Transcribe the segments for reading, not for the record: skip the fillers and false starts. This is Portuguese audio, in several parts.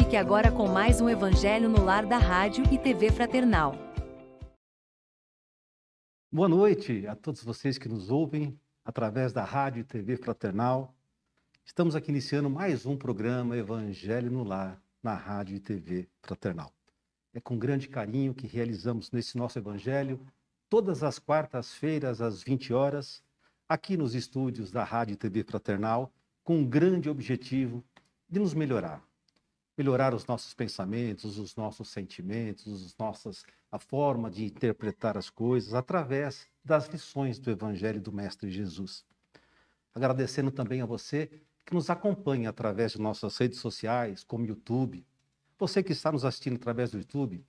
Fique agora com mais um Evangelho no Lar da Rádio e TV Fraternal. Boa noite a todos vocês que nos ouvem através da Rádio e TV Fraternal. Estamos aqui iniciando mais um programa Evangelho no Lar, na Rádio e TV Fraternal. É com grande carinho que realizamos nesse nosso Evangelho, todas as quartas-feiras, às 20 horas, aqui nos estúdios da Rádio e TV Fraternal, com um grande objetivo de nos melhorar. Melhorar os nossos pensamentos, os nossos sentimentos, a forma de interpretar as coisas através das lições do Evangelho do Mestre Jesus. Agradecendo também a você que nos acompanha através de nossas redes sociais, como YouTube. Você que está nos assistindo através do YouTube,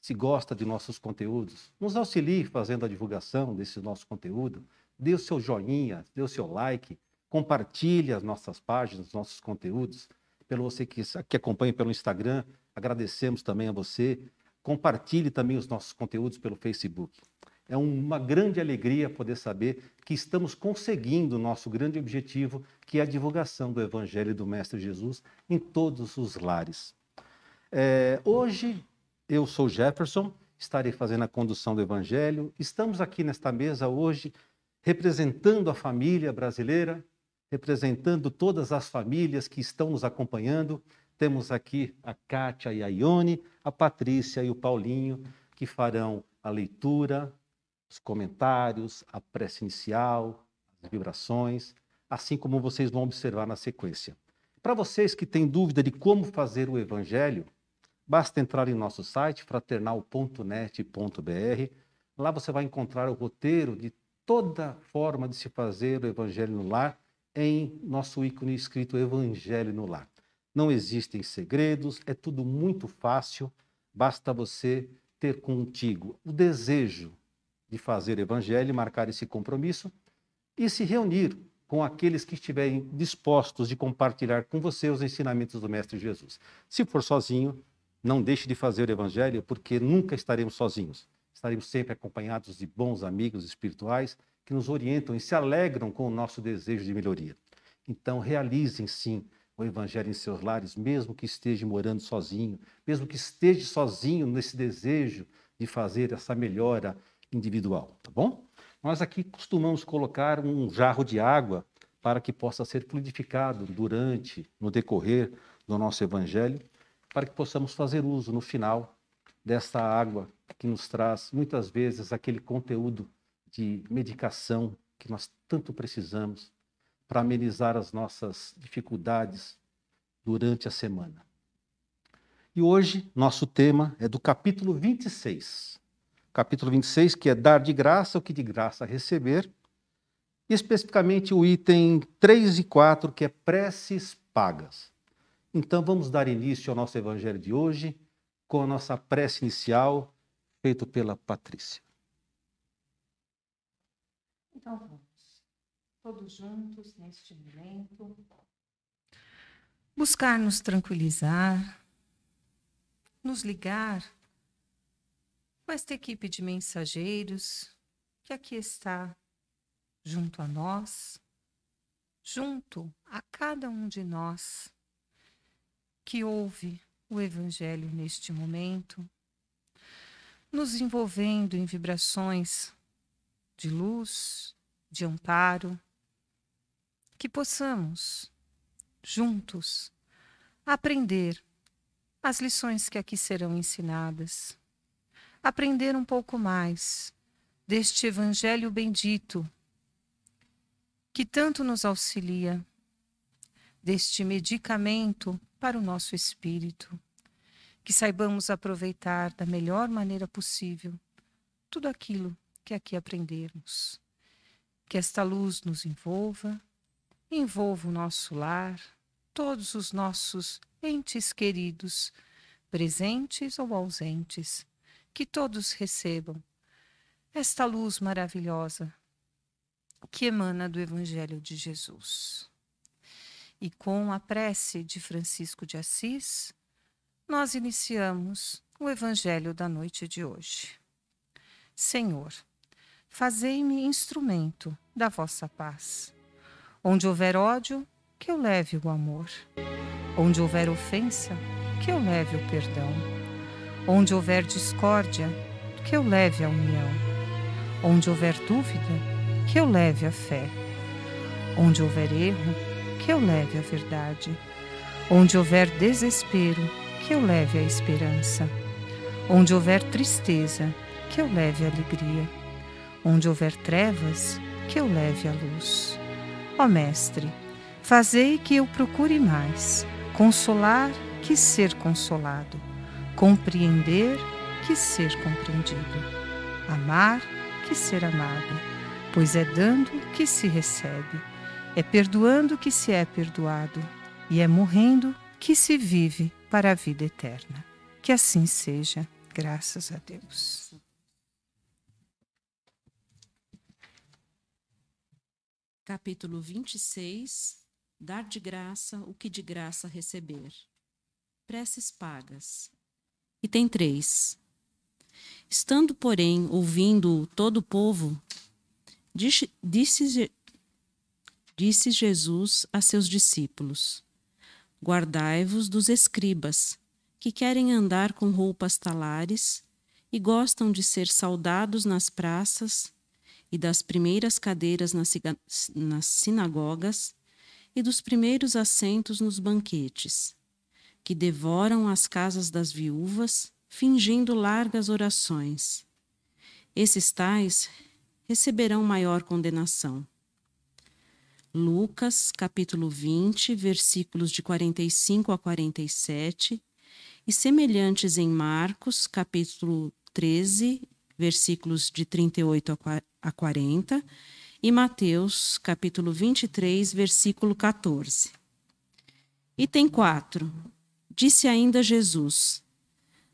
se gosta de nossos conteúdos, nos auxilie fazendo a divulgação desse nosso conteúdo, dê o seu joinha, dê o seu like, compartilhe as nossas páginas, os nossos conteúdos. Pelo você que acompanha pelo Instagram, agradecemos também a você. Compartilhe também os nossos conteúdos pelo Facebook. É uma grande alegria poder saber que estamos conseguindo o nosso grande objetivo, que é a divulgação do Evangelho do Mestre Jesus em todos os lares. Hoje, eu sou Jefferson, estarei fazendo a condução do Evangelho. Estamos aqui nesta mesa hoje representando a família brasileira, representando todas as famílias que estão nos acompanhando. Temos aqui a Kátia e a Ione, a Patrícia e o Paulinho, que farão a leitura, os comentários, a prece inicial, as vibrações, assim como vocês vão observar na sequência. Para vocês que têm dúvida de como fazer o Evangelho, basta entrar em nosso site, fraternal.net.br. Lá você vai encontrar o roteiro de toda forma de se fazer o Evangelho no Lar, em nosso ícone escrito Evangelho no Lar. Não existem segredos, é tudo muito fácil, basta você ter contigo o desejo de fazer Evangelho, marcar esse compromisso e se reunir com aqueles que estiverem dispostos de compartilhar com você os ensinamentos do Mestre Jesus. Se for sozinho, não deixe de fazer o Evangelho, porque nunca estaremos sozinhos. Estaremos sempre acompanhados de bons amigos espirituais que nos orientam e se alegram com o nosso desejo de melhoria. Então, realizem sim o Evangelho em seus lares, mesmo que esteja morando sozinho, mesmo que esteja sozinho nesse desejo de fazer essa melhora individual, tá bom? Nós aqui costumamos colocar um jarro de água para que possa ser fluidificado no decorrer do nosso Evangelho, para que possamos fazer uso no final dessa água que nos traz muitas vezes aquele conteúdo de medicação que nós tanto precisamos para amenizar as nossas dificuldades durante a semana. E hoje, nosso tema é do capítulo 26. Capítulo 26, que é dar de graça o que de graça receber, e especificamente o item 3 e 4, que é preces pagas. Então, vamos dar início ao nosso evangelho de hoje, com a nossa prece inicial, feita pela Patrícia. Então vamos, todos juntos neste momento, buscar nos tranquilizar, nos ligar com esta equipe de mensageiros que aqui está junto a nós, junto a cada um de nós que ouve o Evangelho neste momento, nos envolvendo em vibrações de luz, de amparo, que possamos, juntos, aprender as lições que aqui serão ensinadas, aprender um pouco mais deste Evangelho bendito, que tanto nos auxilia, deste medicamento para o nosso espírito, que saibamos aproveitar da melhor maneira possível tudo aquilo que aqui aprendermos. Que esta luz nos envolva o nosso lar, todos os nossos entes queridos, presentes ou ausentes, que todos recebam esta luz maravilhosa que emana do Evangelho de Jesus. E com a prece de Francisco de Assis, nós iniciamos o Evangelho da noite de hoje. Senhor, fazei-me instrumento da vossa paz. Onde houver ódio, que eu leve o amor. Onde houver ofensa, que eu leve o perdão. Onde houver discórdia, que eu leve a união. Onde houver dúvida, que eu leve a fé. Onde houver erro, que eu leve a verdade. Onde houver desespero, que eu leve a esperança. Onde houver tristeza, que eu leve a alegria. Onde houver trevas, que eu leve a luz. Ó Mestre, fazei que eu procure mais consolar que ser consolado, compreender que ser compreendido, amar que ser amado, pois é dando que se recebe, é perdoando que se é perdoado, e é morrendo que se vive para a vida eterna. Que assim seja, graças a Deus. Capítulo 26. Dar de graça o que de graça receber. Preces pagas. Item 3. Estando, porém, ouvindo todo o povo, disse Jesus a seus discípulos: Guardai-vos dos escribas, que querem andar com roupas talares e gostam de ser saudados nas praças e das primeiras cadeiras nas sinagogas e dos primeiros assentos nos banquetes, que devoram as casas das viúvas, fingindo largas orações. Esses tais receberão maior condenação. Lucas, capítulo 20, versículos de 45 a 47, e semelhantes em Marcos, capítulo 13, versículos de 38 a 40, e Mateus, capítulo 23, versículo 14. Item 4. Disse ainda Jesus: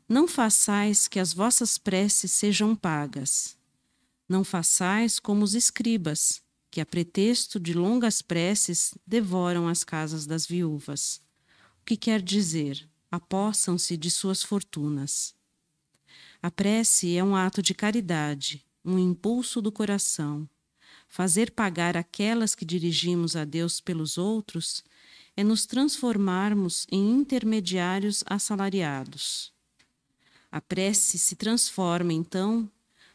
Não façais que as vossas preces sejam pagas. Não façais como os escribas, que a pretexto de longas preces devoram as casas das viúvas. O que quer dizer? Apossam-se de suas fortunas. A prece é um ato de caridade, um impulso do coração. Fazer pagar aquelas que dirigimos a Deus pelos outros é nos transformarmos em intermediários assalariados. A prece se transforma, então,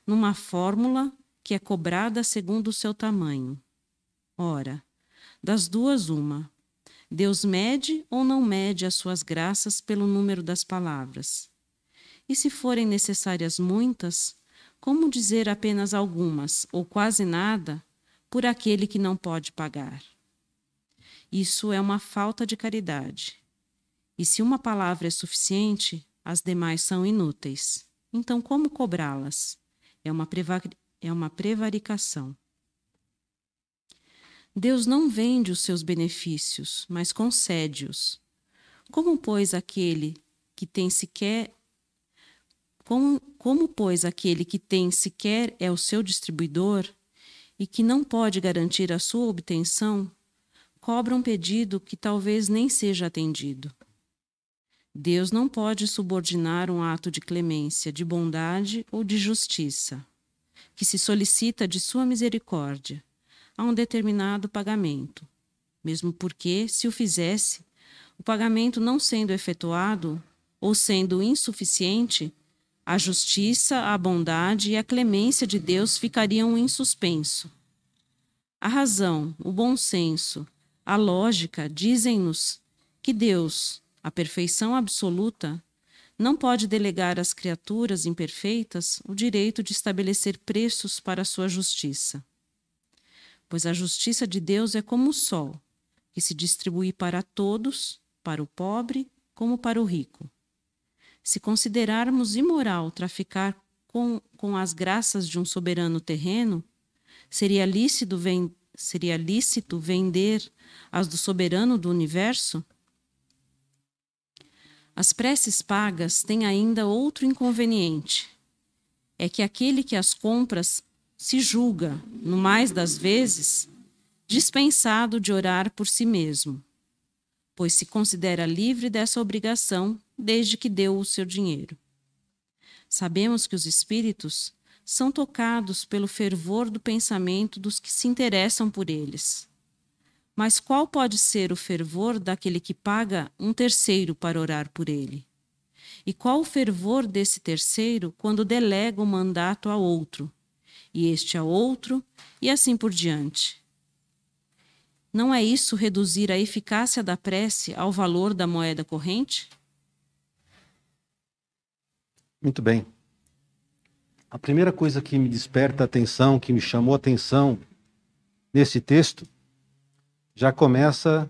numa fórmula que é cobrada segundo o seu tamanho. Ora, das duas uma: Deus mede ou não mede as suas graças pelo número das palavras? E se forem necessárias muitas, como dizer apenas algumas, ou quase nada, por aquele que não pode pagar? Isso é uma falta de caridade. E se uma palavra é suficiente, as demais são inúteis. Então, como cobrá-las? É uma prevaricação. Deus não vende os seus benefícios, mas concede-os. Como, pois, aquele que tem sequer é o seu distribuidor e que não pode garantir a sua obtenção, cobra um pedido que talvez nem seja atendido. Deus não pode subordinar um ato de clemência, de bondade ou de justiça, que se solicita de sua misericórdia, a um determinado pagamento, mesmo porque, se o fizesse, o pagamento não sendo efetuado ou sendo insuficiente, a justiça, a bondade e a clemência de Deus ficariam em suspenso. A razão, o bom senso, a lógica dizem-nos que Deus, a perfeição absoluta, não pode delegar às criaturas imperfeitas o direito de estabelecer preços para a sua justiça. Pois a justiça de Deus é como o sol, que se distribui para todos, para o pobre como para o rico. Se considerarmos imoral traficar com as graças de um soberano terreno, seria lícito vender as do soberano do universo? As preces pagas têm ainda outro inconveniente. É que aquele que as compra se julga, no mais das vezes, dispensado de orar por si mesmo, pois se considera livre dessa obrigação desde que deu o seu dinheiro. Sabemos que os espíritos são tocados pelo fervor do pensamento dos que se interessam por eles. Mas qual pode ser o fervor daquele que paga um terceiro para orar por ele? E qual o fervor desse terceiro quando delega o mandato a outro, e este a outro, e assim por diante? Não é isso reduzir a eficácia da prece ao valor da moeda corrente? Muito bem. A primeira coisa que me desperta a atenção, que me chamou a atenção nesse texto, já começa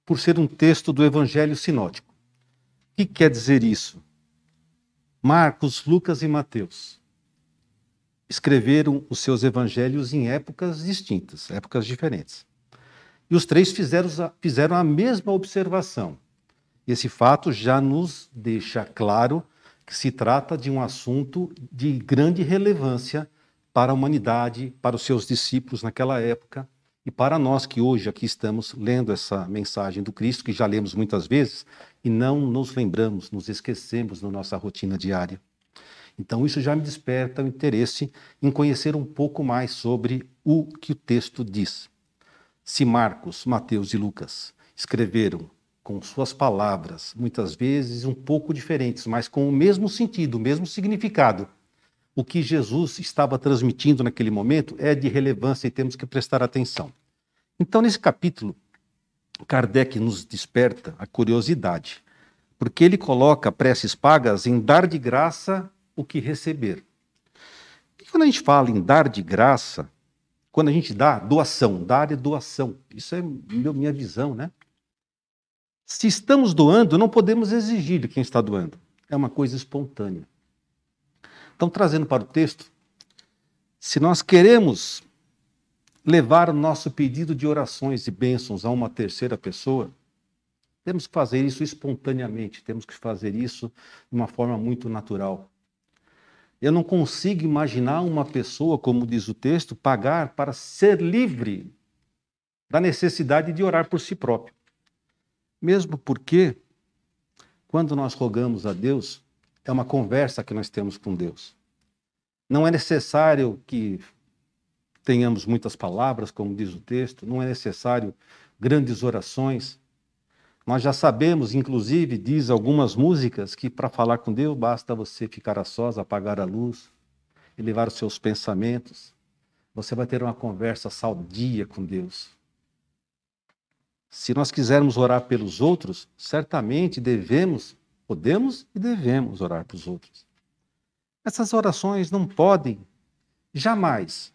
por ser um texto do Evangelho sinótico. O que quer dizer isso? Marcos, Lucas e Mateus escreveram os seus evangelhos em épocas distintas, épocas diferentes. E os três fizeram a mesma observação. Esse fato já nos deixa claro que se trata de um assunto de grande relevância para a humanidade, para os seus discípulos naquela época e para nós que hoje aqui estamos lendo essa mensagem do Cristo, que já lemos muitas vezes e não nos lembramos, nos esquecemos na nossa rotina diária. Então isso já me desperta o interesse em conhecer um pouco mais sobre o que o texto diz. Se Marcos, Mateus e Lucas escreveram com suas palavras, muitas vezes um pouco diferentes, mas com o mesmo sentido, o mesmo significado, o que Jesus estava transmitindo naquele momento é de relevância e temos que prestar atenção. Então, nesse capítulo, Kardec nos desperta a curiosidade, porque ele coloca preces pagas em dar de graça o que receber. E quando a gente fala em dar de graça, quando a gente dá, doação, dar é doação. Isso é minha visão, né? Se estamos doando, não podemos exigir de quem está doando. É uma coisa espontânea. Então, trazendo para o texto, se nós queremos levar o nosso pedido de orações e bênçãos a uma terceira pessoa, temos que fazer isso espontaneamente, temos que fazer isso de uma forma muito natural. Eu não consigo imaginar uma pessoa, como diz o texto, pagar para ser livre da necessidade de orar por si próprio. Mesmo porque, quando nós rogamos a Deus, é uma conversa que nós temos com Deus. Não é necessário que tenhamos muitas palavras, como diz o texto, não é necessário grandes orações. Nós já sabemos, inclusive, diz algumas músicas, que para falar com Deus basta você ficar a sós, apagar a luz, elevar os seus pensamentos. Você vai ter uma conversa saudia com Deus. Se nós quisermos orar pelos outros, certamente podemos e devemos orar pelos outros. Essas orações não podem jamais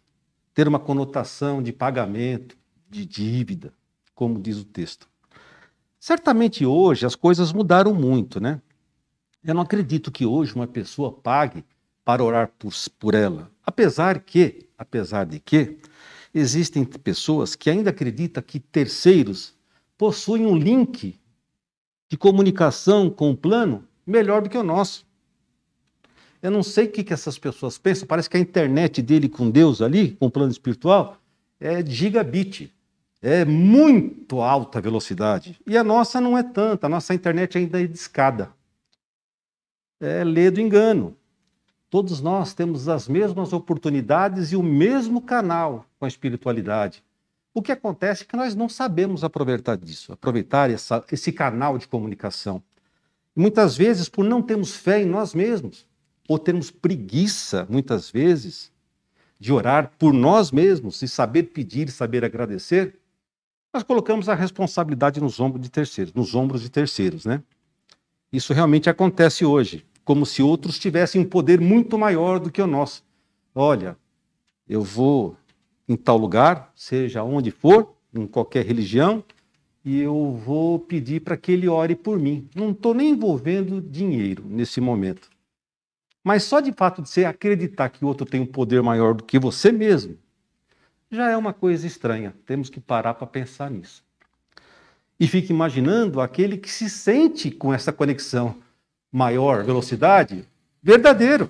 ter uma conotação de pagamento, de dívida, como diz o texto. Certamente hoje as coisas mudaram muito, né? Eu não acredito que hoje uma pessoa pague para orar por ela. Apesar de que existem pessoas que ainda acreditam que terceiros possuem um link de comunicação com o plano melhor do que o nosso. Eu não sei o que essas pessoas pensam, parece que a internet dele com Deus ali, com o plano espiritual, é gigabit, é muito alta velocidade. E a nossa não é tanta, a nossa internet ainda é discada. É lê do engano. Todos nós temos as mesmas oportunidades e o mesmo canal com a espiritualidade. O que acontece é que nós não sabemos aproveitar esse canal de comunicação. E muitas vezes, por não termos fé em nós mesmos, ou termos preguiça, muitas vezes, de orar por nós mesmos e saber pedir, saber agradecer, nós colocamos a responsabilidade nos ombros de terceiros, né? Isso realmente acontece hoje, como se outros tivessem um poder muito maior do que o nosso. Olha, eu vou em tal lugar, seja onde for, em qualquer religião, e eu vou pedir para que ele ore por mim. Não estou nem envolvendo dinheiro nesse momento. Mas só de fato de você acreditar que o outro tem um poder maior do que você mesmo, já é uma coisa estranha. Temos que parar para pensar nisso. E fica imaginando aquele que se sente com essa conexão maior velocidade, verdadeiro.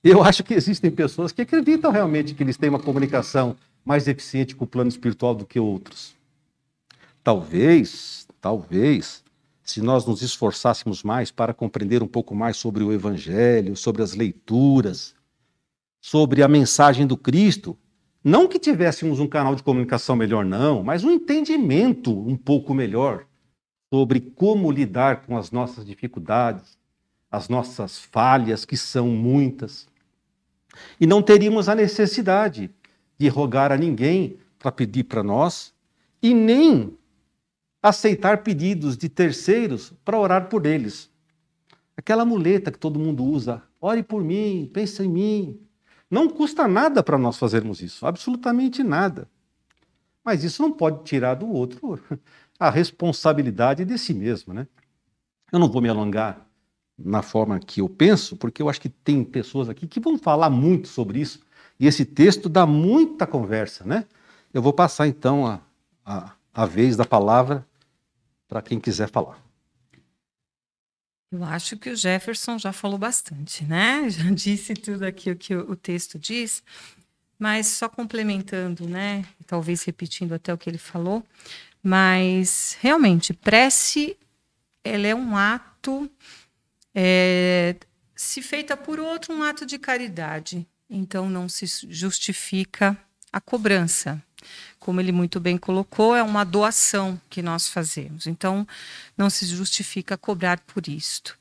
Eu acho que existem pessoas que acreditam realmente que eles têm uma comunicação mais eficiente com o plano espiritual do que outros. Talvez, se nós nos esforçássemos mais para compreender um pouco mais sobre o Evangelho, sobre as leituras, sobre a mensagem do Cristo, Não que tivéssemos um canal de comunicação melhor, não, mas um entendimento um pouco melhor sobre como lidar com as nossas dificuldades, as nossas falhas, que são muitas. E não teríamos a necessidade de rogar a ninguém para pedir para nós e nem aceitar pedidos de terceiros para orar por eles. Aquela muleta que todo mundo usa, ore por mim, pense em mim. Não custa nada para nós fazermos isso, absolutamente nada. Mas isso não pode tirar do outro a responsabilidade de si mesmo, né? Eu não vou me alongar na forma que eu penso, porque eu acho que tem pessoas aqui que vão falar muito sobre isso, e esse texto dá muita conversa, né? Eu vou passar então a vez da palavra para quem quiser falar. Eu acho que o Jefferson já falou bastante, né? Já disse tudo aqui o que o texto diz, mas só complementando, né? Talvez repetindo até o que ele falou, mas realmente, prece, ela é um ato, se feita por outro, um ato de caridade. Então, não se justifica a cobrança. Como ele muito bem colocou, é uma doação que nós fazemos. Então, não se justifica cobrar por isto.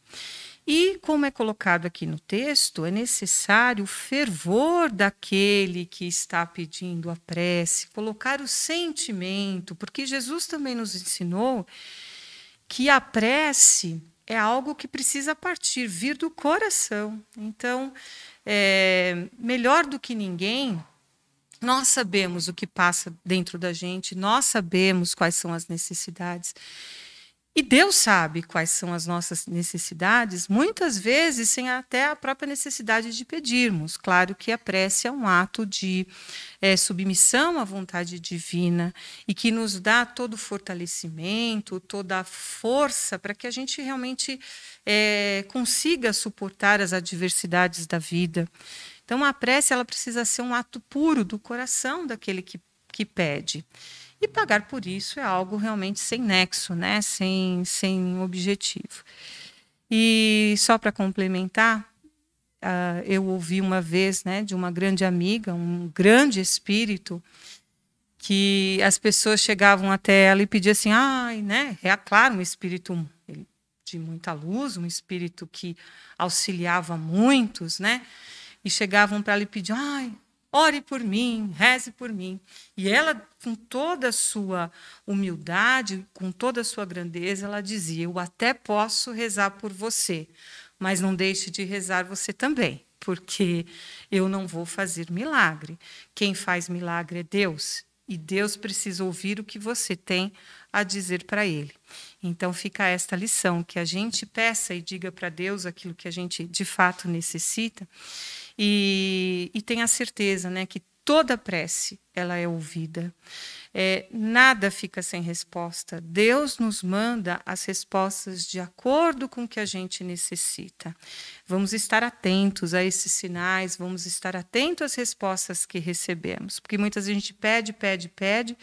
E, como é colocado aqui no texto, é necessário o fervor daquele que está pedindo a prece, colocar o sentimento, porque Jesus também nos ensinou que a prece é algo que precisa partir, vir do coração. Então, melhor do que ninguém, nós sabemos o que passa dentro da gente, nós sabemos quais são as necessidades. E Deus sabe quais são as nossas necessidades, muitas vezes sem até a própria necessidade de pedirmos. Claro que a prece é um ato de submissão à vontade divina e que nos dá todo o fortalecimento, toda a força para que a gente realmente consiga suportar as adversidades da vida. Então, a prece ela precisa ser um ato puro do coração daquele que pede. E pagar por isso é algo realmente sem nexo, né? sem objetivo. E só para complementar, eu ouvi uma vez, né, de uma grande amiga, um grande espírito, que as pessoas chegavam até ela e pediam assim, né? É claro, um espírito de muita luz, um espírito que auxiliava muitos, né? E chegavam para ela e pediam, ore por mim, reze por mim. E ela, com toda a sua humildade, com toda a sua grandeza, ela dizia, eu até posso rezar por você, mas não deixe de rezar você também, porque eu não vou fazer milagre. Quem faz milagre é Deus, e Deus precisa ouvir o que você tem a dizer para Ele. Então fica esta lição, que a gente peça e diga para Deus aquilo que a gente de fato necessita, e tenha certeza, né, que toda prece ela é ouvida. Nada fica sem resposta. Deus nos manda as respostas de acordo com o que a gente necessita. Vamos estar atentos a esses sinais, vamos estar atentos às respostas que recebemos, porque muitas vezes a gente pede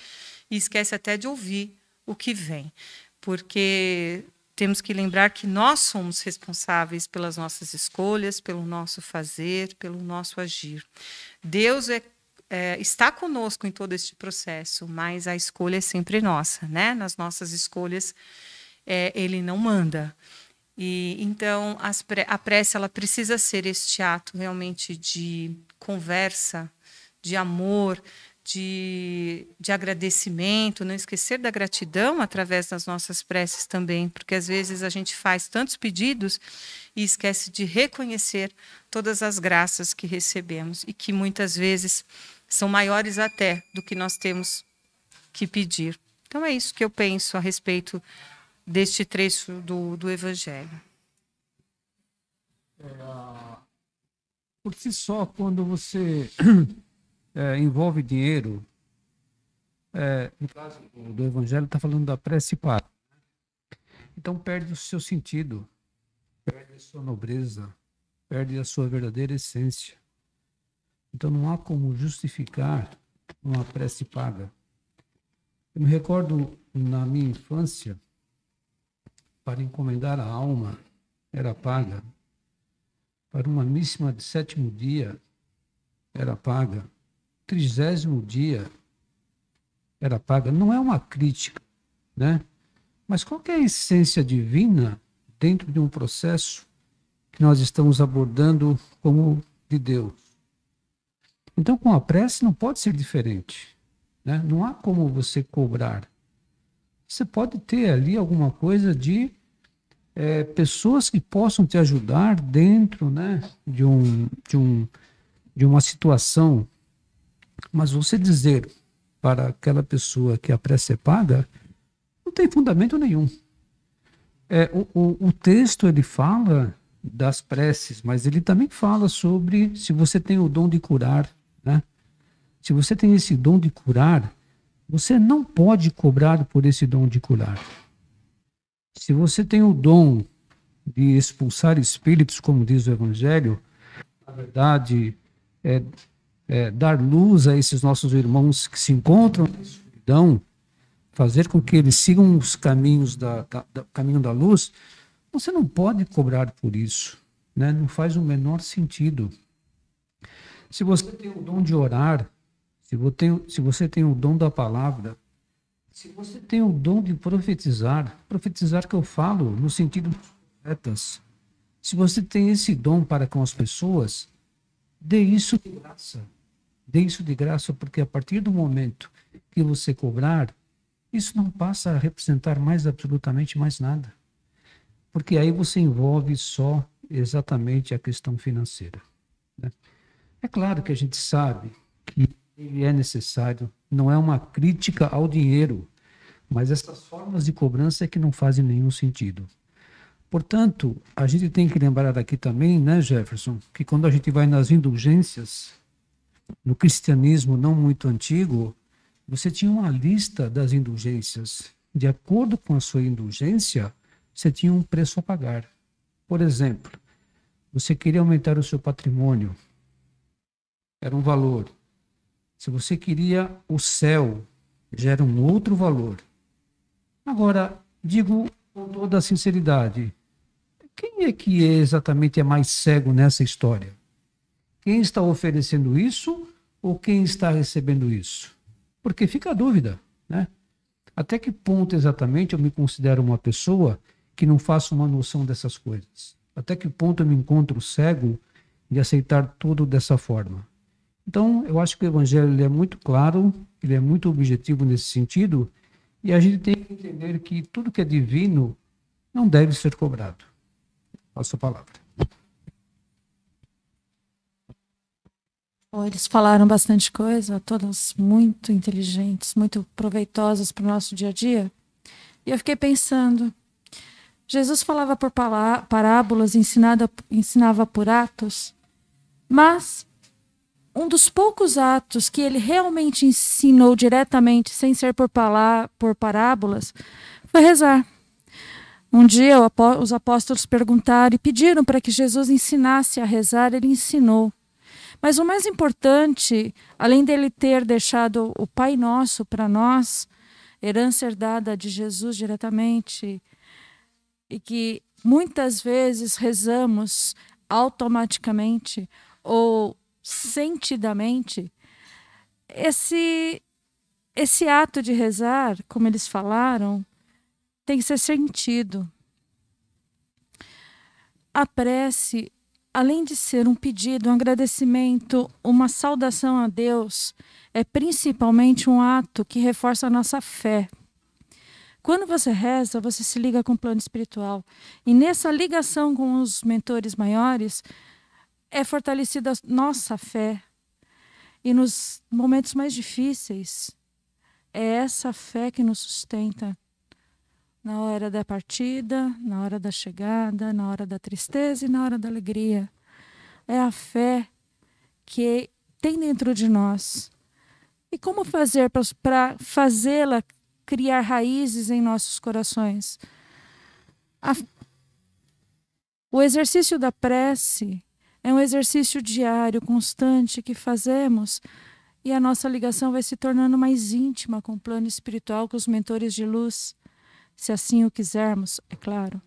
e esquece até de ouvir o que vem, porque temos que lembrar que nós somos responsáveis pelas nossas escolhas, pelo nosso fazer, pelo nosso agir. Deus está conosco em todo este processo, mas a escolha é sempre nossa, né? Nas nossas escolhas, Ele não manda. E então a prece ela precisa ser este ato realmente de conversa, de amor, de agradecimento, não esquecer da gratidão através das nossas preces também, porque às vezes a gente faz tantos pedidos e esquece de reconhecer todas as graças que recebemos e que muitas vezes são maiores até do que nós temos que pedir. Então é isso que eu penso a respeito deste trecho do Evangelho. Por si só, quando você envolve dinheiro, no caso do Evangelho está falando da prece para. Então perde o seu sentido, perde a sua nobreza, perde a sua verdadeira essência. Então não há como justificar uma prece paga. Eu me recordo na minha infância, para encomendar a alma era paga, para uma míssima de sétimo dia era paga, 30º dia era paga. Não é uma crítica, né? Mas qual que é a essência divina dentro de um processo que nós estamos abordando como de Deus? Então, com a prece não pode ser diferente, né? Não há como você cobrar. Você pode ter ali alguma coisa de pessoas que possam te ajudar dentro, né, de uma situação, mas você dizer para aquela pessoa que a prece é paga não tem fundamento nenhum. O texto ele fala das preces, mas ele também fala sobre se você tem o dom de curar, né? Se você tem esse dom de curar, você não pode cobrar por esse dom de curar. Se você tem o dom de expulsar espíritos, como diz o Evangelho, na verdade, dar luz a esses nossos irmãos que se encontram na escuridão, fazer com que eles sigam os caminhos caminho da luz, você não pode cobrar por isso, né? Não faz o menor sentido. Se você tem o dom de orar, se você tem o dom da palavra, se você tem o dom de profetizar que eu falo no sentido dos profetas, se você tem esse dom para com as pessoas, dê isso de graça. Dê isso de graça, porque a partir do momento que você cobrar, isso não passa a representar mais absolutamente mais nada. Porque aí você envolve só exatamente a questão financeira, né? É claro que a gente sabe que ele é necessário, não é uma crítica ao dinheiro, mas essas formas de cobrança é que não fazem nenhum sentido. Portanto, a gente tem que lembrar aqui também, né, Jefferson, que quando a gente vai nas indulgências, no cristianismo não muito antigo, você tinha uma lista das indulgências. De acordo com a sua indulgência, você tinha um preço a pagar. Por exemplo, você queria aumentar o seu patrimônio, era um valor. Se você queria o céu, já era um outro valor. Agora, digo com toda a sinceridade, quem é que exatamente é mais cego nessa história? Quem está oferecendo isso ou quem está recebendo isso? Porque fica a dúvida, né? Até que ponto exatamente eu me considero uma pessoa que não faço uma noção dessas coisas? Até que ponto eu me encontro cego de aceitar tudo dessa forma? Então, eu acho que o Evangelho ele é muito claro, ele é muito objetivo nesse sentido, e a gente tem que entender que tudo que é divino não deve ser cobrado. Passo a palavra. Eles falaram bastante coisa, todas muito inteligentes, muito proveitosas para o nosso dia a dia. E eu fiquei pensando, Jesus falava por parábolas, ensinava por atos, mas um dos poucos atos que ele realmente ensinou diretamente, sem ser por parábolas, foi rezar. Um dia os apóstolos perguntaram e pediram para que Jesus ensinasse a rezar, ele ensinou. Mas o mais importante, além dele ter deixado o Pai Nosso para nós, herança herdada de Jesus diretamente, e que muitas vezes rezamos automaticamente ou sentidamente, esse ato de rezar, como eles falaram, tem que ser sentido. A prece, além de ser um pedido, um agradecimento, uma saudação a Deus, é principalmente um ato que reforça a nossa fé. Quando você reza, você se liga com o plano espiritual. E nessa ligação com os mentores maiores, é fortalecida a nossa fé. E nos momentos mais difíceis, é essa fé que nos sustenta. Na hora da partida, na hora da chegada, na hora da tristeza e na hora da alegria. É a fé que tem dentro de nós. E como fazer para fazê-la criar raízes em nossos corações? O exercício da prece é um exercício diário, constante, que fazemos, e a nossa ligação vai se tornando mais íntima com o plano espiritual, com os mentores de luz, se assim o quisermos, é claro.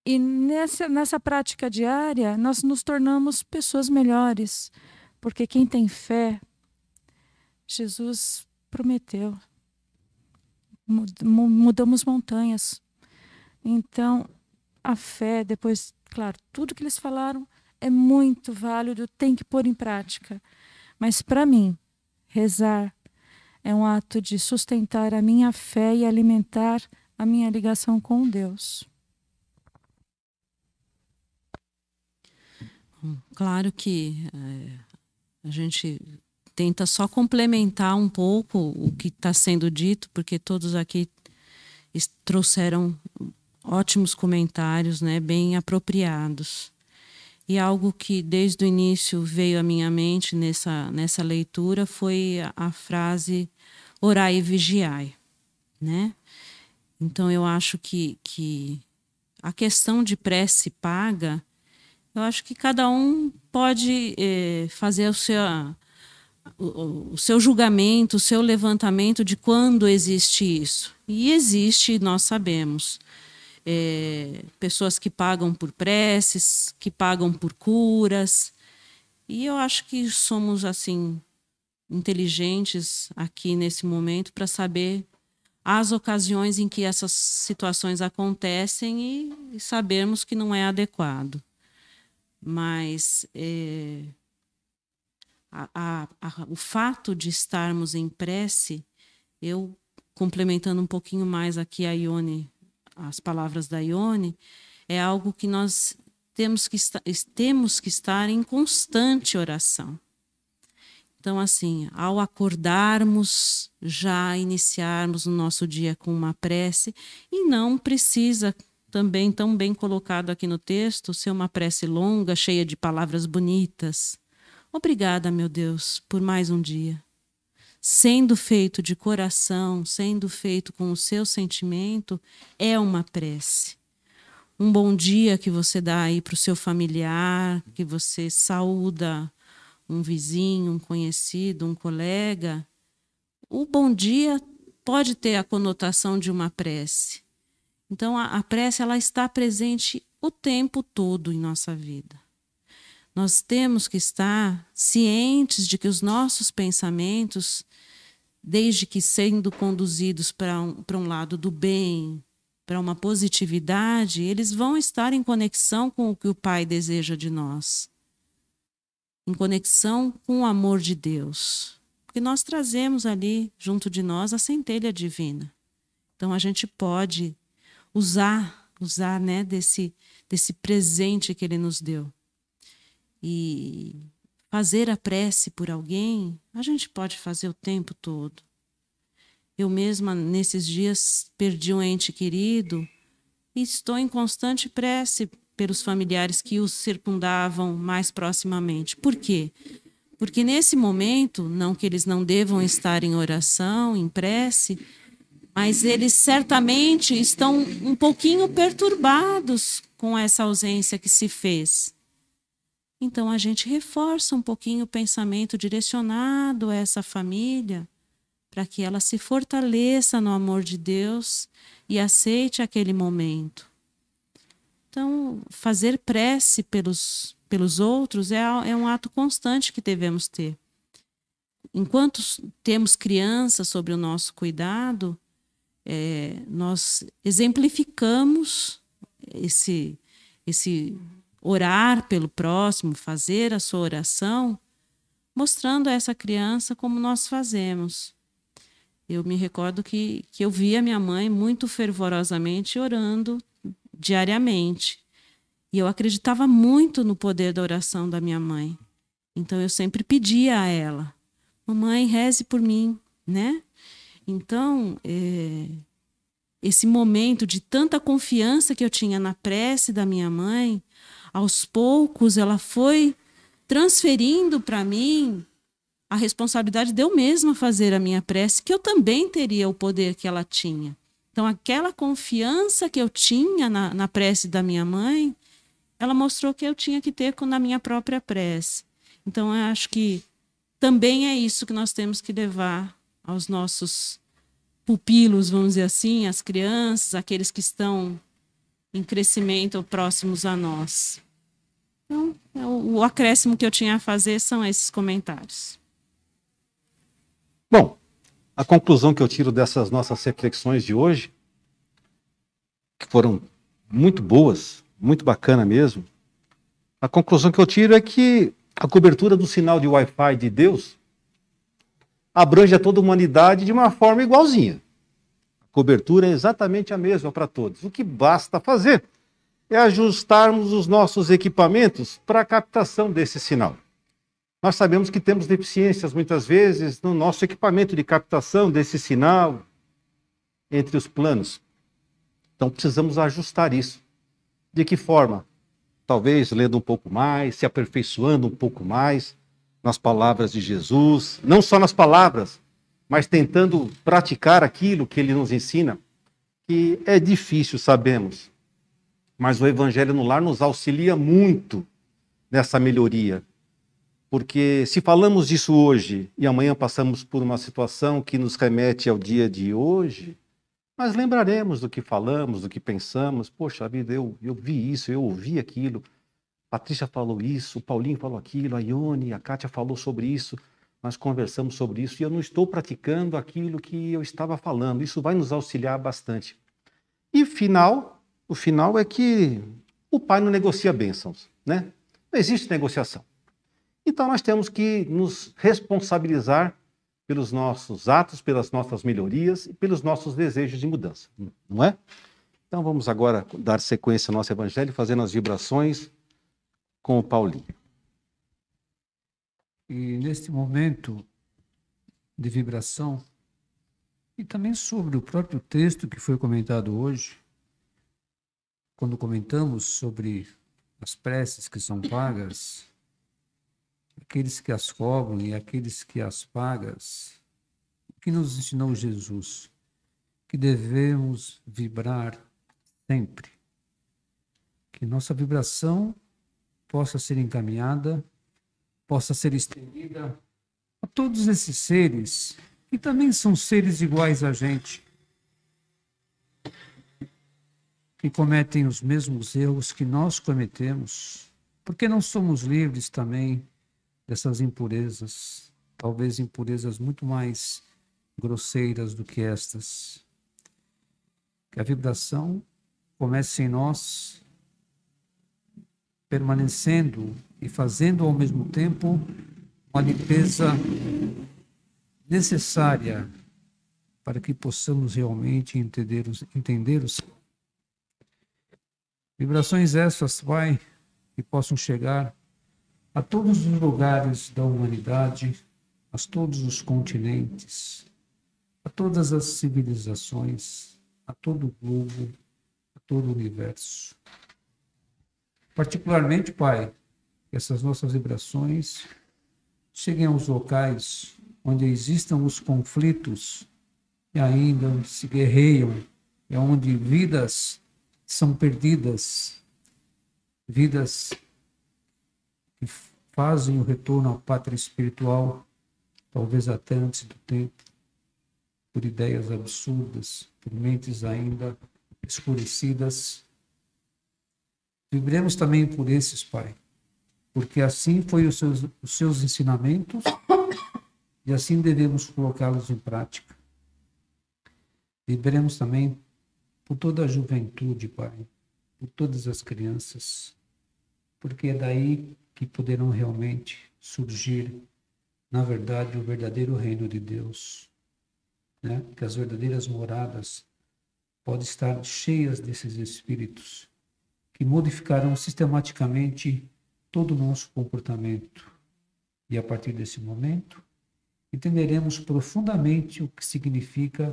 E nessa prática diária, nós nos tornamos pessoas melhores, Porque quem tem fé, Jesus prometeu. Mudamos montanhas. Então, a fé, depois, claro, tudo que eles falaram é muito válido, tem que pôr em prática. Mas para mim, rezar é um ato de sustentar a minha fé e alimentar a minha ligação com Deus. Claro que a gente tenta só complementar um pouco o que está sendo dito, porque todos aqui trouxeram ótimos comentários, né, bem apropriados. E algo que desde o início veio à minha mente nessa leitura foi a frase orai e vigiai, né? Então eu acho que a questão de prece paga, eu acho que cada um pode fazer o seu julgamento, o seu levantamento de quando existe isso. E existe, nós sabemos. Pessoas que pagam por preces, que pagam por curas. E eu acho que somos assim inteligentes aqui nesse momento para saber as ocasiões em que essas situações acontecem e sabermos que não é adequado. Mas o fato de estarmos em prece, eu complementando um pouquinho mais aqui a Ione, as palavras da Ione, é algo que nós temos que estar em constante oração. Então, assim, ao acordarmos, já iniciarmos o nosso dia com uma prece, e não precisa, também tão bem colocado aqui no texto, ser uma prece longa, cheia de palavras bonitas. Obrigada, meu Deus, por mais um dia. Sendo feito de coração, sendo feito com o seu sentimento, é uma prece. Um bom dia que você dá aí para o seu familiar, que você saúda um vizinho, um conhecido, um colega. O bom dia pode ter a conotação de uma prece. Então, a prece ela está presente o tempo todo em nossa vida. Nós temos que estar cientes de que os nossos pensamentos, desde que sendo conduzidos para um lado do bem, para uma positividade, eles vão estar em conexão com o que o Pai deseja de nós. Em conexão com o amor de Deus. Porque nós trazemos ali, junto de nós, a centelha divina. Então, a gente pode usar né, desse presente que Ele nos deu. E fazer a prece por alguém, a gente pode fazer o tempo todo. Eu mesma, nesses dias, perdi um ente querido e estou em constante prece pelos familiares que os circundavam mais proximamente. Por quê? Porque nesse momento, não que eles não devam estar em oração, em prece, mas eles certamente estão um pouquinho perturbados com essa ausência que se fez. Então, a gente reforça um pouquinho o pensamento direcionado a essa família para que ela se fortaleça no amor de Deus e aceite aquele momento. Então, fazer prece pelos outros é um ato constante que devemos ter. Enquanto temos crianças sob o nosso cuidado, nós exemplificamos esse orar pelo próximo, fazer a sua oração, mostrando a essa criança como nós fazemos. Eu me recordo que eu via minha mãe muito fervorosamente orando diariamente. E eu acreditava muito no poder da oração da minha mãe. Então eu sempre pedia a ela: mamãe, reze por mim, né? Então, esse momento de tanta confiança que eu tinha na prece da minha mãe, aos poucos ela foi transferindo para mim a responsabilidade de eu mesma fazer a minha prece, que eu também teria o poder que ela tinha. Então, aquela confiança que eu tinha na prece da minha mãe, ela mostrou que eu tinha que ter na minha própria prece. Então, eu acho que também é isso que nós temos que levar aos nossos pupilos, vamos dizer assim, as crianças, aqueles que estão em crescimento ou próximos a nós. Então, o acréscimo que eu tinha a fazer são esses comentários. Bom, a conclusão que eu tiro dessas nossas reflexões de hoje, que foram muito boas, muito bacana mesmo, a conclusão que eu tiro é que a cobertura do sinal de Wi-Fi de Deus abrange a toda a humanidade de uma forma igualzinha. A cobertura é exatamente a mesma para todos. O que basta fazer é ajustarmos os nossos equipamentos para a captação desse sinal. Nós sabemos que temos deficiências muitas vezes no nosso equipamento de captação desse sinal entre os planos. Então precisamos ajustar isso. De que forma? Talvez lendo um pouco mais, se aperfeiçoando um pouco mais nas palavras de Jesus, não só nas palavras, mas tentando praticar aquilo que ele nos ensina, que é difícil, sabemos, mas o Evangelho no Lar nos auxilia muito nessa melhoria. Porque se falamos disso hoje e amanhã passamos por uma situação que nos remete ao dia de hoje, nós lembraremos do que falamos, do que pensamos. Poxa vida, eu vi isso, eu ouvi aquilo. A Patrícia falou isso, o Paulinho falou aquilo, a Ione, a Kátia falou sobre isso. Nós conversamos sobre isso e eu não estou praticando aquilo que eu estava falando. Isso vai nos auxiliar bastante. E o final é que o Pai não negocia bênçãos, né? Não existe negociação. Então nós temos que nos responsabilizar pelos nossos atos, pelas nossas melhorias e pelos nossos desejos de mudança, não é? Então vamos agora dar sequência ao nosso evangelho, fazendo as vibrações com o Paulinho. E neste momento de vibração, e também sobre o próprio texto que foi comentado hoje, quando comentamos sobre as preces que são pagas, aqueles que as cobram e aqueles que as pagas, o que nos ensinou Jesus? Que devemos vibrar sempre. Que nossa vibração possa ser encaminhada, possa ser estendida a todos esses seres, que também são seres iguais a gente, que cometem os mesmos erros que nós cometemos, porque não somos livres também dessas impurezas, talvez impurezas muito mais grosseiras do que estas. Que a vibração comece em nós, permanecendo e fazendo ao mesmo tempo uma limpeza necessária para que possamos realmente entender os vibrações essas, Pai, que possam chegar a todos os lugares da humanidade, a todos os continentes, a todas as civilizações, a todo o globo, a todo o universo. Particularmente, Pai, que essas nossas vibrações cheguem aos locais onde existam os conflitos e ainda onde se guerreiam, e onde vidas são perdidas, vidas que fazem o retorno à pátria espiritual, talvez até antes do tempo, por ideias absurdas, por mentes ainda escurecidas. Vibremos também por esses, Pai, porque assim foi os seus ensinamentos e assim devemos colocá-los em prática. Vibremos também por toda a juventude, Pai, por todas as crianças, porque é daí que poderão realmente surgir, na verdade, o verdadeiro reino de Deus, né? Que as verdadeiras moradas podem estar cheias desses espíritos que modificarão sistematicamente todo o nosso comportamento. E a partir desse momento, entenderemos profundamente o que significa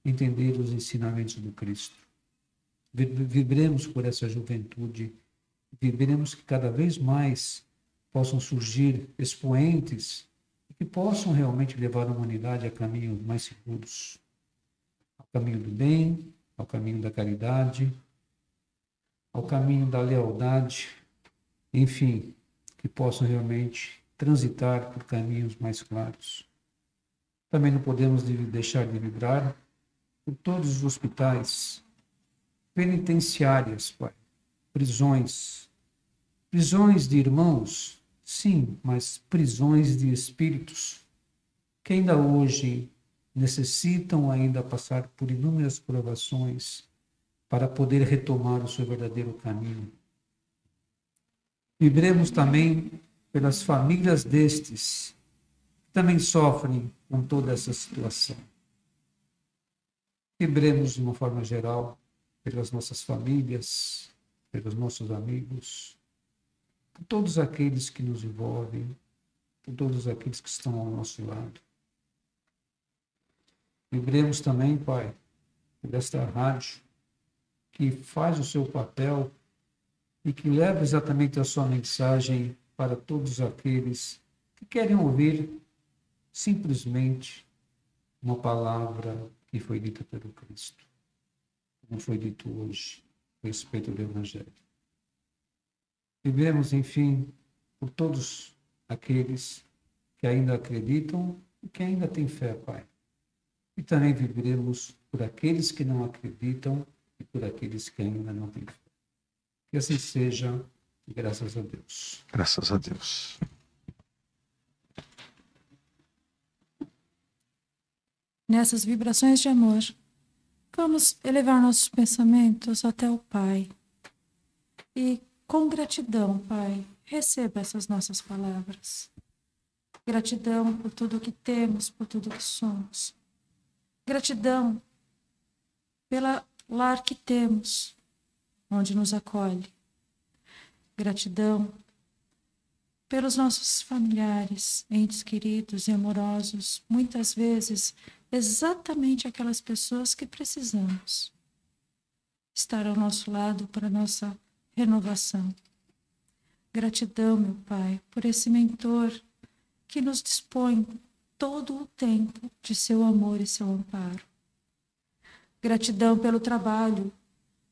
entender os ensinamentos do Cristo. Vibremos por essa juventude, vibremos que cada vez mais possam surgir expoentes que possam realmente levar a humanidade a caminhos mais seguros, ao caminho do bem, ao caminho da caridade, ao caminho da lealdade, enfim, que possam realmente transitar por caminhos mais claros. Também não podemos deixar de vibrar por todos os hospitais, penitenciárias, Pai, prisões, Prisões de irmãos, sim, mas prisões de espíritos, que ainda hoje necessitam ainda passar por inúmeras provações para poder retomar o seu verdadeiro caminho. Vibremos também pelas famílias destes, que também sofrem com toda essa situação. Vibremos de uma forma geral pelas nossas famílias, pelos nossos amigos, por todos aqueles que nos envolvem, por todos aqueles que estão ao nosso lado. Vibremos também, Pai, por esta rádio que faz o seu papel e que leva exatamente a sua mensagem para todos aqueles que querem ouvir simplesmente uma palavra que foi dita pelo Cristo, como foi dito hoje a respeito do Evangelho. Vivemos, enfim, por todos aqueles que ainda acreditam e que ainda têm fé, Pai. E também viveremos por aqueles que não acreditam e por aqueles que ainda não têm fé. Que assim seja, graças a Deus. Graças a Deus. Nessas vibrações de amor, vamos elevar nossos pensamentos até o Pai. E com gratidão, Pai, receba essas nossas palavras. Gratidão por tudo que temos, por tudo que somos. Gratidão pela lar que temos, onde nos acolhe. Gratidão pelos nossos familiares, entes queridos e amorosos, muitas vezes exatamente aquelas pessoas que precisamos estar ao nosso lado para nossa renovação. Gratidão, meu Pai, por esse mentor que nos dispõe todo o tempo de seu amor e seu amparo. Gratidão pelo trabalho,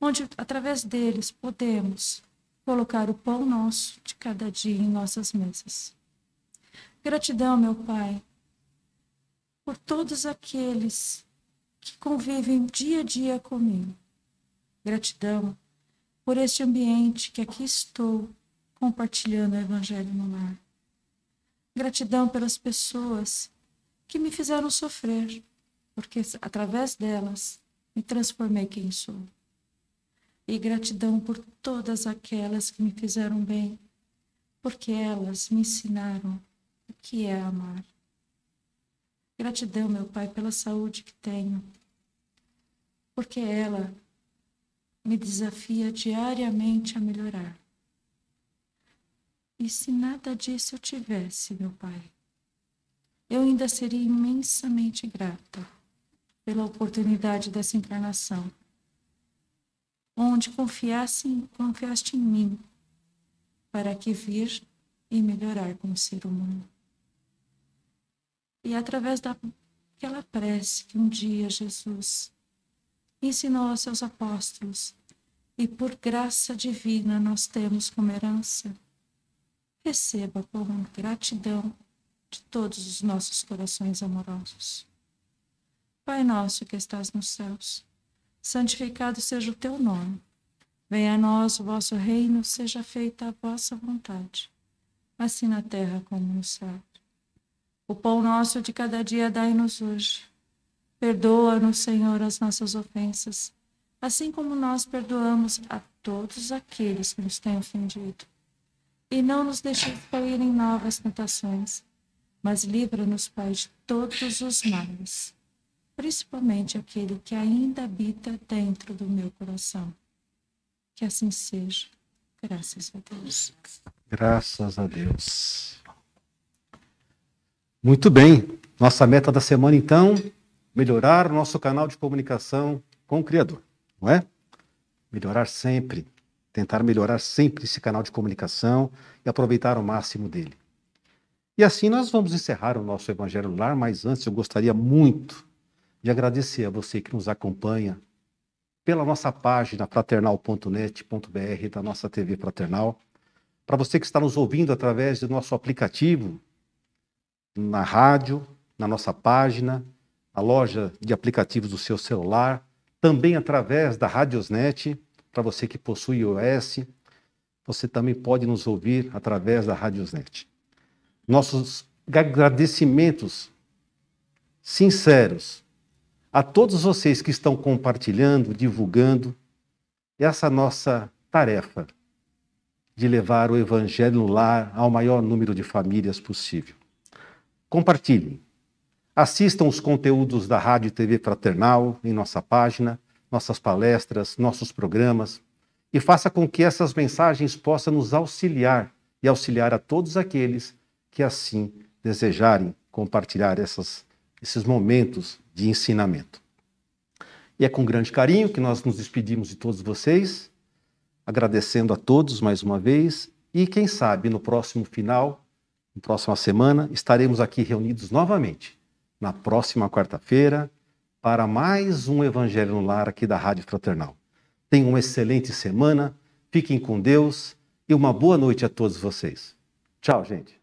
onde através deles podemos colocar o pão nosso de cada dia em nossas mesas. Gratidão, meu Pai, por todos aqueles que convivem dia a dia comigo. Gratidão por este ambiente que aqui estou compartilhando o Evangelho no lar. Gratidão pelas pessoas que me fizeram sofrer, porque através delas me transformei quem sou. E gratidão por todas aquelas que me fizeram bem, porque elas me ensinaram o que é amar. Gratidão, meu Pai, pela saúde que tenho, porque ela me desafia diariamente a melhorar. E se nada disso eu tivesse, meu Pai, eu ainda seria imensamente grata pela oportunidade dessa encarnação, onde confiaste em mim, para que vir e melhorar como ser humano. E através daquela prece que um dia Jesus ensinou aos seus apóstolos, e por graça divina nós temos como herança, receba com gratidão de todos os nossos corações amorosos. Pai nosso que estás nos céus, santificado seja o teu nome. Venha a nós o vosso reino, seja feita a vossa vontade, assim na terra como no céu. O pão nosso de cada dia dai-nos hoje. Perdoa-nos, Senhor, as nossas ofensas, assim como nós perdoamos a todos aqueles que nos têm ofendido. E não nos deixeis cair em novas tentações, mas livra-nos, Pai, de todos os males, principalmente aquele que ainda habita dentro do meu coração. Que assim seja. Graças a Deus. Graças a Deus. Muito bem. Nossa meta da semana, então, melhorar o nosso canal de comunicação com o Criador, não é? Melhorar sempre. Tentar melhorar sempre esse canal de comunicação e aproveitar o máximo dele. E assim nós vamos encerrar o nosso Evangelho no Lar, mas antes eu gostaria muito de agradecer a você que nos acompanha pela nossa página fraternal.net.br da nossa TV Fraternal, para você que está nos ouvindo através do nosso aplicativo, na rádio, na nossa página, na loja de aplicativos do seu celular, também através da Radiosnet, para você que possui iOS, você também pode nos ouvir através da Radiosnet. Nossos agradecimentos sinceros a todos vocês que estão compartilhando, divulgando essa nossa tarefa de levar o Evangelho no lar ao maior número de famílias possível. Compartilhem. Assistam os conteúdos da Rádio e TV Fraternal em nossa página, nossas palestras, nossos programas, e faça com que essas mensagens possam nos auxiliar e auxiliar a todos aqueles que assim desejarem compartilhar esses momentos de ensinamento. E é com grande carinho que nós nos despedimos de todos vocês, agradecendo a todos mais uma vez, e quem sabe no próximo final, na próxima semana, estaremos aqui reunidos novamente, na próxima quarta-feira, para mais um Evangelho no Lar aqui da Rádio Fraternal. Tenham uma excelente semana, fiquem com Deus e uma boa noite a todos vocês. Tchau, gente.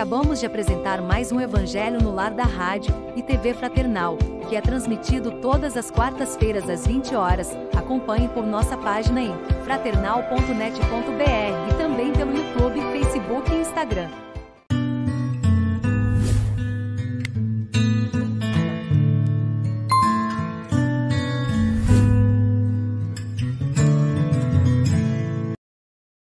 Acabamos de apresentar mais um Evangelho no Lar da Rádio e TV Fraternal, que é transmitido todas as quartas-feiras às 20 horas. Acompanhe por nossa página em fraternal.net.br e também pelo YouTube, Facebook e Instagram.